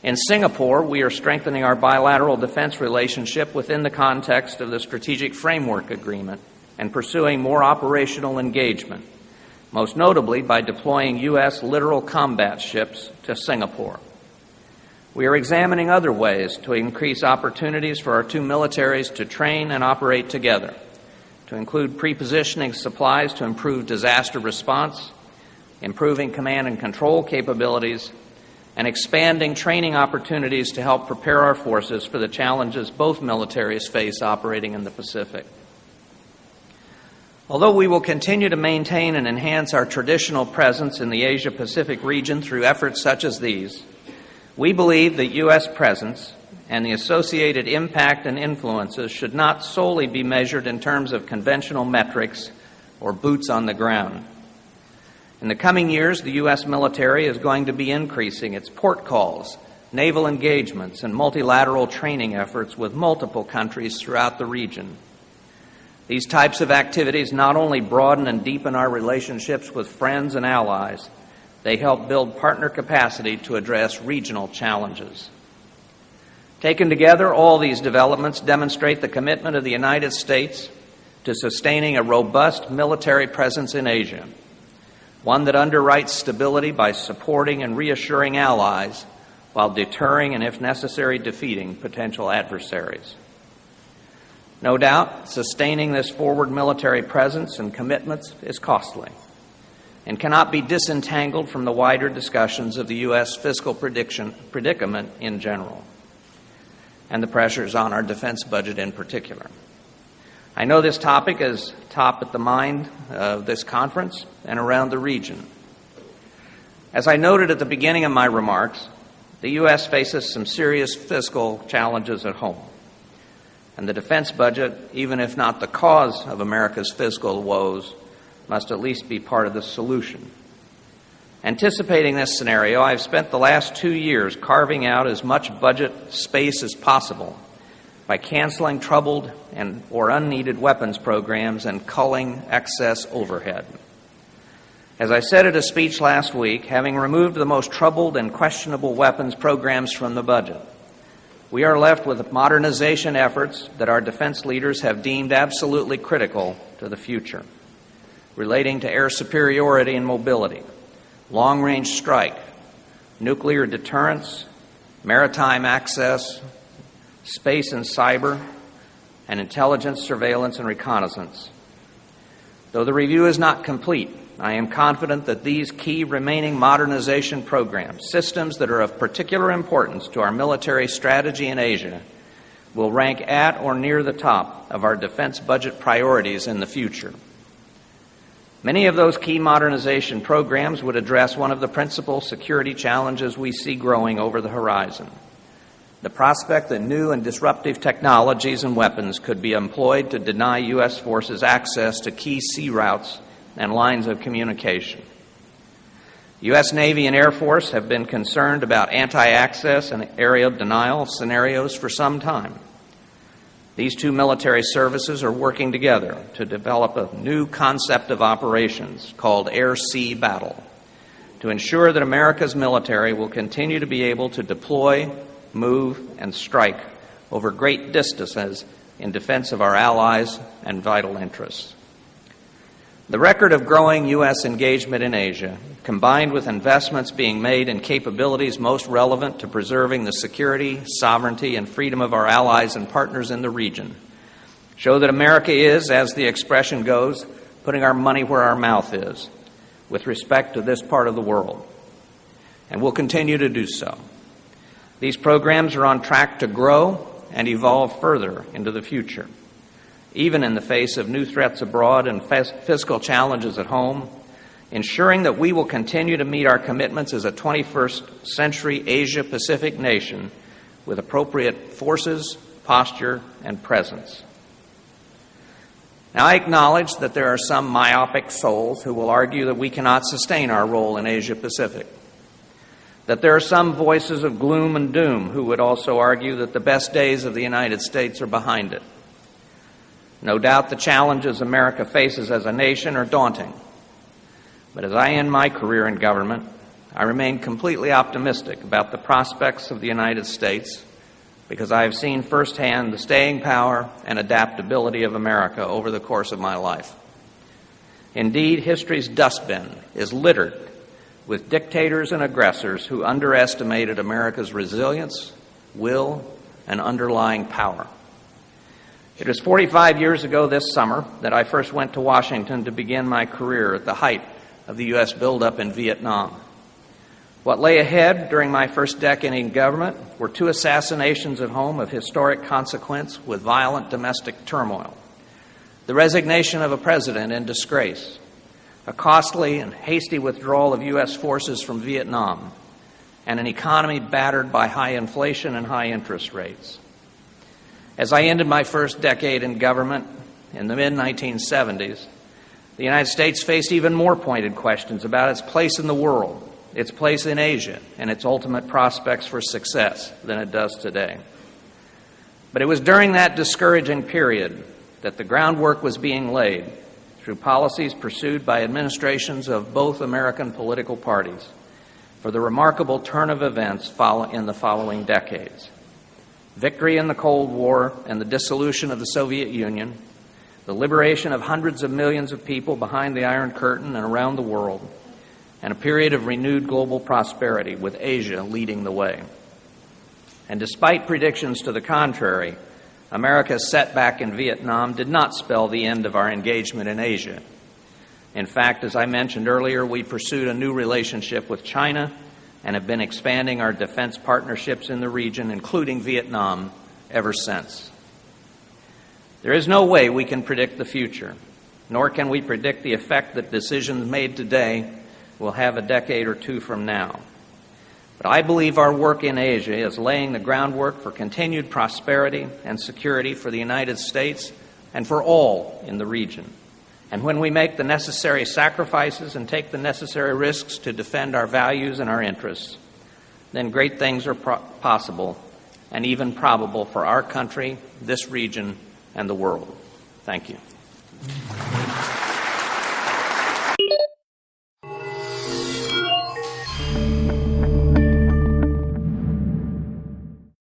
In Singapore, we are strengthening our bilateral defense relationship within the context of the Strategic Framework Agreement and pursuing more operational engagement, most notably by deploying U.S. littoral combat ships to Singapore. We are examining other ways to increase opportunities for our two militaries to train and operate together, to include pre-positioning supplies to improve disaster response, improving command and control capabilities, and expanding training opportunities to help prepare our forces for the challenges both militaries face operating in the Pacific. Although we will continue to maintain and enhance our traditional presence in the Asia-Pacific region through efforts such as these, we believe that U.S. presence and the associated impact and influences should not solely be measured in terms of conventional metrics or boots on the ground. In the coming years, the U.S. military is going to be increasing its port calls, naval engagements, and multilateral training efforts with multiple countries throughout the region. These types of activities not only broaden and deepen our relationships with friends and allies, they help build partner capacity to address regional challenges. Taken together, all these developments demonstrate the commitment of the United States to sustaining a robust military presence in Asia, one that underwrites stability by supporting and reassuring allies while deterring and, if necessary, defeating potential adversaries. No doubt, sustaining this forward military presence and commitments is costly and cannot be disentangled from the wider discussions of the U.S. fiscal predicament in general and the pressures on our defense budget in particular. I know this topic is top of the mind of this conference and around the region. As I noted at the beginning of my remarks, the U.S. faces some serious fiscal challenges at home. And the defense budget, even if not the cause of America's fiscal woes, must at least be part of the solution. Anticipating this scenario, I've spent the last 2 years carving out as much budget space as possible by canceling troubled or unneeded weapons programs and culling excess overhead. As I said at a speech last week, having removed the most troubled and questionable weapons programs from the budget, we are left with modernization efforts that our defense leaders have deemed absolutely critical to the future, relating to air superiority and mobility, long-range strike, nuclear deterrence, maritime access, space and cyber, and intelligence, surveillance, and reconnaissance. Though the review is not complete, I am confident that these key remaining modernization programs, systems that are of particular importance to our military strategy in Asia, will rank at or near the top of our defense budget priorities in the future. Many of those key modernization programs would address one of the principal security challenges we see growing over the horizon: the prospect that new and disruptive technologies and weapons could be employed to deny U.S. forces access to key sea routes and lines of communication. The U.S. Navy and Air Force have been concerned about anti-access and area denial scenarios for some time. These two military services are working together to develop a new concept of operations called air-sea battle to ensure that America's military will continue to be able to deploy, move, and strike over great distances in defense of our allies and vital interests. The record of growing U.S. engagement in Asia, combined with investments being made in capabilities most relevant to preserving the security, sovereignty, and freedom of our allies and partners in the region, show that America is, as the expression goes, putting our money where our mouth is with respect to this part of the world, and will continue to do so. These programs are on track to grow and evolve further into the future, even in the face of new threats abroad and fiscal challenges at home, ensuring that we will continue to meet our commitments as a 21st century Asia-Pacific nation with appropriate forces, posture, and presence. Now, I acknowledge that there are some myopic souls who will argue that we cannot sustain our role in Asia-Pacific, that there are some voices of gloom and doom who would also argue that the best days of the United States are behind it. No doubt the challenges America faces as a nation are daunting. But as I end my career in government, I remain completely optimistic about the prospects of the United States because I have seen firsthand the staying power and adaptability of America over the course of my life. Indeed, history's dustbin is littered with dictators and aggressors who underestimated America's resilience, will, and underlying power. It was 45 years ago this summer that I first went to Washington to begin my career at the height of the U.S. buildup in Vietnam. What lay ahead during my first decade in government were 2 assassinations at home of historic consequence with violent domestic turmoil, the resignation of a president in disgrace, a costly and hasty withdrawal of U.S. forces from Vietnam, and an economy battered by high inflation and high interest rates. As I ended my first decade in government in the mid-1970s, the United States faced even more pointed questions about its place in the world, its place in Asia, and its ultimate prospects for success than it does today. But it was during that discouraging period that the groundwork was being laid through policies pursued by administrations of both American political parties for the remarkable turn of events in the following decades. Victory in the Cold War and the dissolution of the Soviet Union, the liberation of hundreds of millions of people behind the Iron Curtain and around the world, and a period of renewed global prosperity with Asia leading the way. And despite predictions to the contrary, America's setback in Vietnam did not spell the end of our engagement in Asia. In fact, as I mentioned earlier, we pursued a new relationship with China and have been expanding our defense partnerships in the region, including Vietnam, ever since. There is no way we can predict the future, nor can we predict the effect that decisions made today will have a decade or 2 from now. But I believe our work in Asia is laying the groundwork for continued prosperity and security for the United States and for all in the region. And when we make the necessary sacrifices and take the necessary risks to defend our values and our interests, then great things are possible and even probable for our country, this region, and the world. Thank you.